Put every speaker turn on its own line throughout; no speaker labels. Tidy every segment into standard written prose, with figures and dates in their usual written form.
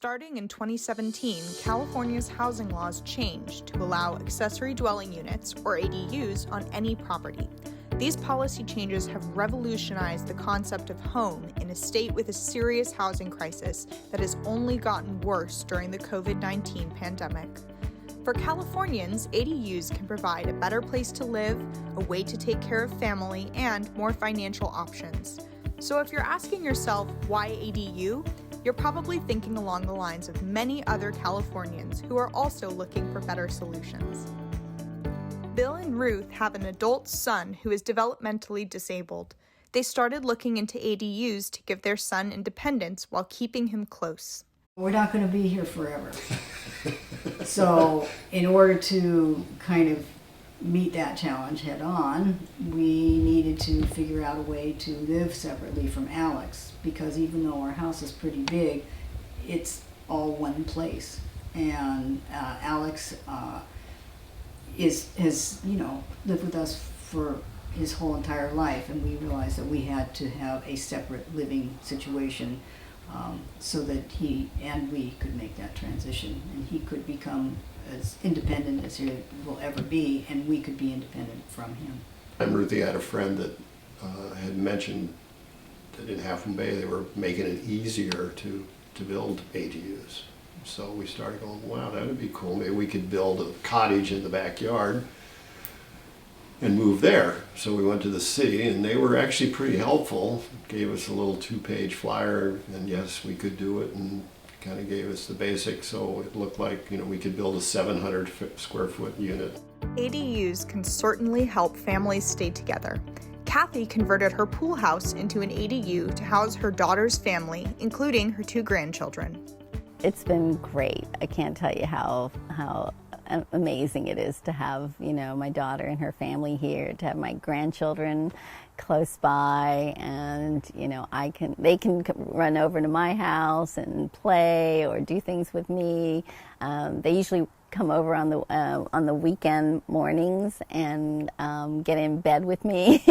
Starting in 2017, California's housing laws changed to allow accessory dwelling units, or ADUs, on any property. These policy changes have revolutionized the concept of home in a state with a serious housing crisis that has only gotten worse during the COVID-19 pandemic. For Californians, ADUs can provide a better place to live, a way to take care of family, and more financial options. So if you're asking yourself, why ADU? You're probably thinking along the lines of many other Californians who are also looking for better solutions. Bill and Ruth have an adult son who is developmentally disabled. They started looking into ADUs to give their son independence while keeping him close.
We're not going to be here forever. So in order to kind of meet that challenge head on, we needed to figure out a way to live separately from Alex, because even though our house is pretty big, it's all one place. And Alex has lived with us for his whole entire life, and we realized that we had to have a separate living situation so that he and we could make that transition, and he could become as independent as he will ever be, and we could be independent from him.
And Ruthie had a friend that had mentioned that in Half Moon Bay they were making it easier to build ADUs. So we started going, wow, that would be cool. Maybe we could build a cottage in the backyard and move there. So we went to the city, and they were actually pretty helpful. Gave us a little 2-page flyer, and yes, we could do it, and kind of gave us the basics. So it looked like, we could build a 700 square foot unit.
ADUs can certainly help families stay together. Kathy converted her pool house into an ADU to house her daughter's family, including her 2 grandchildren.
It's been great. I can't tell you how amazing it is to have, my daughter and her family here, to have my grandchildren close by, and they can run over to my house and play or do things with me. They usually come over on the weekend mornings and get in bed with me,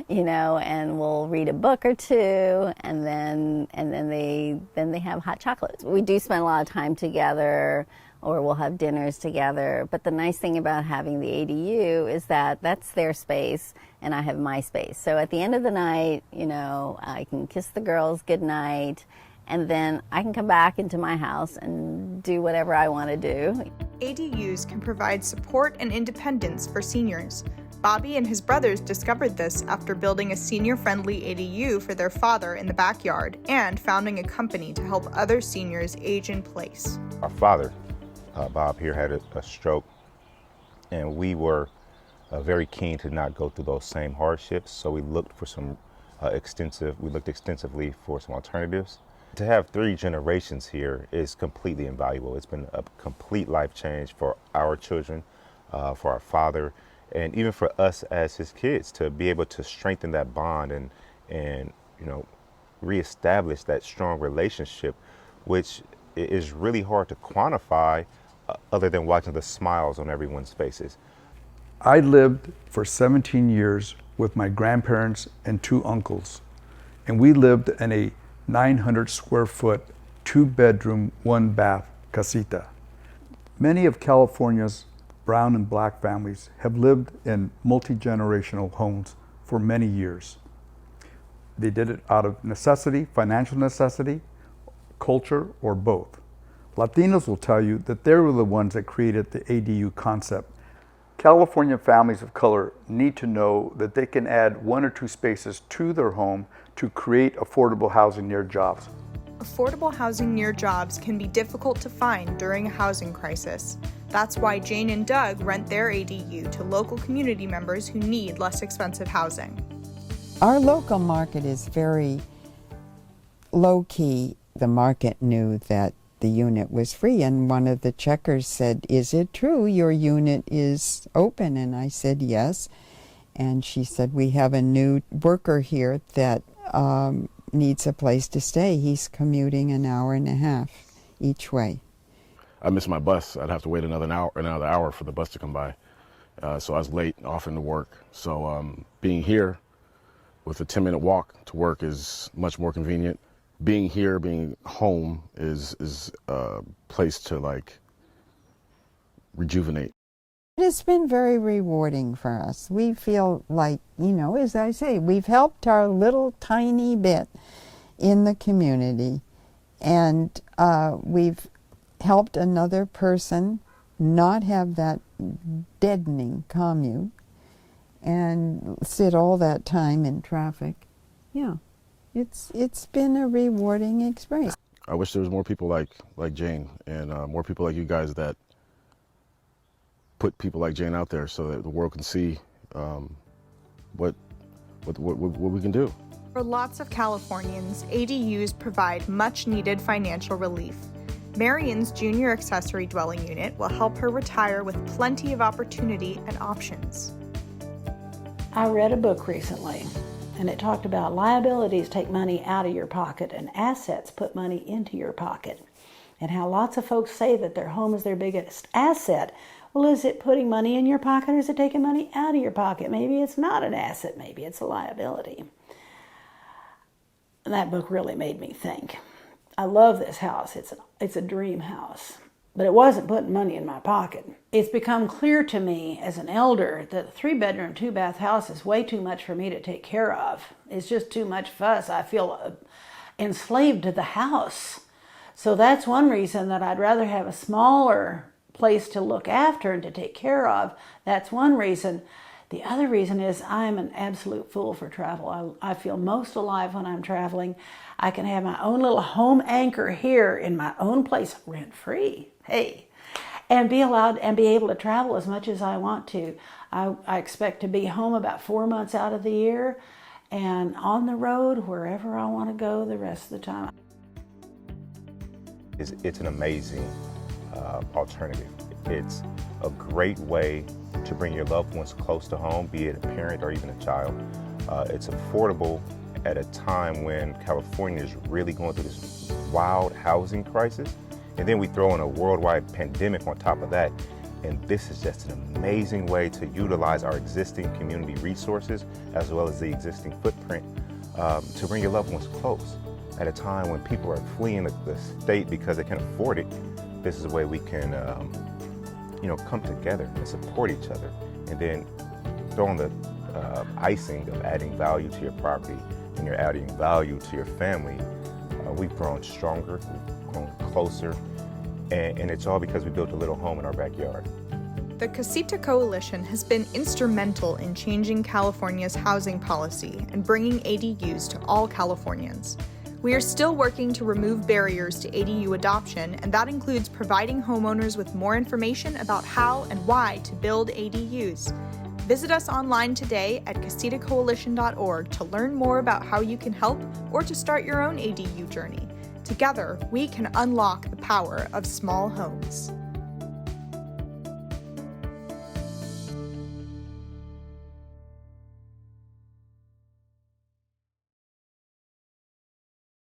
and we'll read a book or two, and then they have hot chocolates. We do spend a lot of time together, or we'll have dinners together. But the nice thing about having the ADU is that that's their space and I have my space. So at the end of the night, I can kiss the girls goodnight, and then I can come back into my house and do whatever I want to do.
ADUs can provide support and independence for seniors. Bobby and his brothers discovered this after building a senior-friendly ADU for their father in the backyard and founding a company to help other seniors age in place.
Our father, Bob here, had a stroke, and we were very keen to not go through those same hardships, so we looked for some extensively for some alternatives. To have 3 generations here is completely invaluable. It's been a complete life change for our children, for our father, and even for us as his kids, to be able to strengthen that bond and reestablish that strong relationship, which is really hard to quantify other than watching the smiles on everyone's faces.
I lived for 17 years with my grandparents and 2 uncles, and we lived in a 900 square foot, 2-bedroom, 1-bath casita. Many of California's brown and black families have lived in multi-generational homes for many years. They did it out of necessity, financial necessity, culture, or both. Latinos will tell you that they were the ones that created the ADU concept. California families of color need to know that they can add 1 or 2 spaces to their home to create affordable housing near jobs.
Affordable housing near jobs can be difficult to find during a housing crisis. That's why Jane and Doug rent their ADU to local community members who need less expensive housing.
Our local market is very low-key. The market knew that the unit was free, and one of the checkers said, "Is it true your unit is open?" And I said, "Yes." And she said, "We have a new worker here that needs a place to stay. He's commuting an hour and a half each way."
I missed my bus. I'd have to wait another hour for the bus to come by. So I was late off into work. So being here with a 10-minute walk to work is much more convenient. being here, being home is a place to like rejuvenate.
It's been very rewarding for us. We feel like, you know, as I say, we've helped our little tiny bit in the community, and we've helped another person not have that deadening commute and sit all that time in traffic. Yeah, it's been a rewarding experience.
I wish there was more people like Jane, and more people like you guys that put people like Jane out there so that the world can see what we can do.
For lots of Californians, ADUs provide much-needed financial relief. Marion's junior accessory dwelling unit will help her retire with plenty of opportunity and options.
I read a book recently, and it talked about liabilities take money out of your pocket and assets put money into your pocket, and how lots of folks say that their home is their biggest asset. Well, is it putting money in your pocket, or is it taking money out of your pocket? Maybe it's not an asset, maybe it's a liability. And that book really made me think. I love this house. It's a dream house, but it wasn't putting money in my pocket. It's become clear to me as an elder that a 3-bedroom, 2-bath house is way too much for me to take care of. It's just too much fuss. I feel enslaved to the house. So that's one reason that I'd rather have a smaller place to look after and to take care of. That's one reason. The other reason is I'm an absolute fool for travel. I feel most alive when I'm traveling. I can have my own little home anchor here in my own place, rent-free, hey, and be allowed and be able to travel as much as I want to. I expect to be home about 4 months out of the year and on the road wherever I want to go the rest of the time.
It's an amazing alternative. It's a great way to bring your loved ones close to home, be it a parent or even a child. It's affordable at a time when California is really going through this wild housing crisis. And then we throw in a worldwide pandemic on top of that. And this is just an amazing way to utilize our existing community resources as well as the existing footprint to bring your loved ones close. At a time when people are fleeing the state because they can't afford it, this is a way we can come together and support each other. And then throw on the icing of adding value to your property, and you're adding value to your family. We've grown stronger, we've grown closer, and it's all because we built a little home in our backyard.
The Casita Coalition has been instrumental in changing California's housing policy and bringing ADUs to all Californians. We are still working to remove barriers to ADU adoption, and that includes providing homeowners with more information about how and why to build ADUs. Visit us online today at casitacoalition.org to learn more about how you can help or to start your own ADU journey. Together, we can unlock the power of small homes.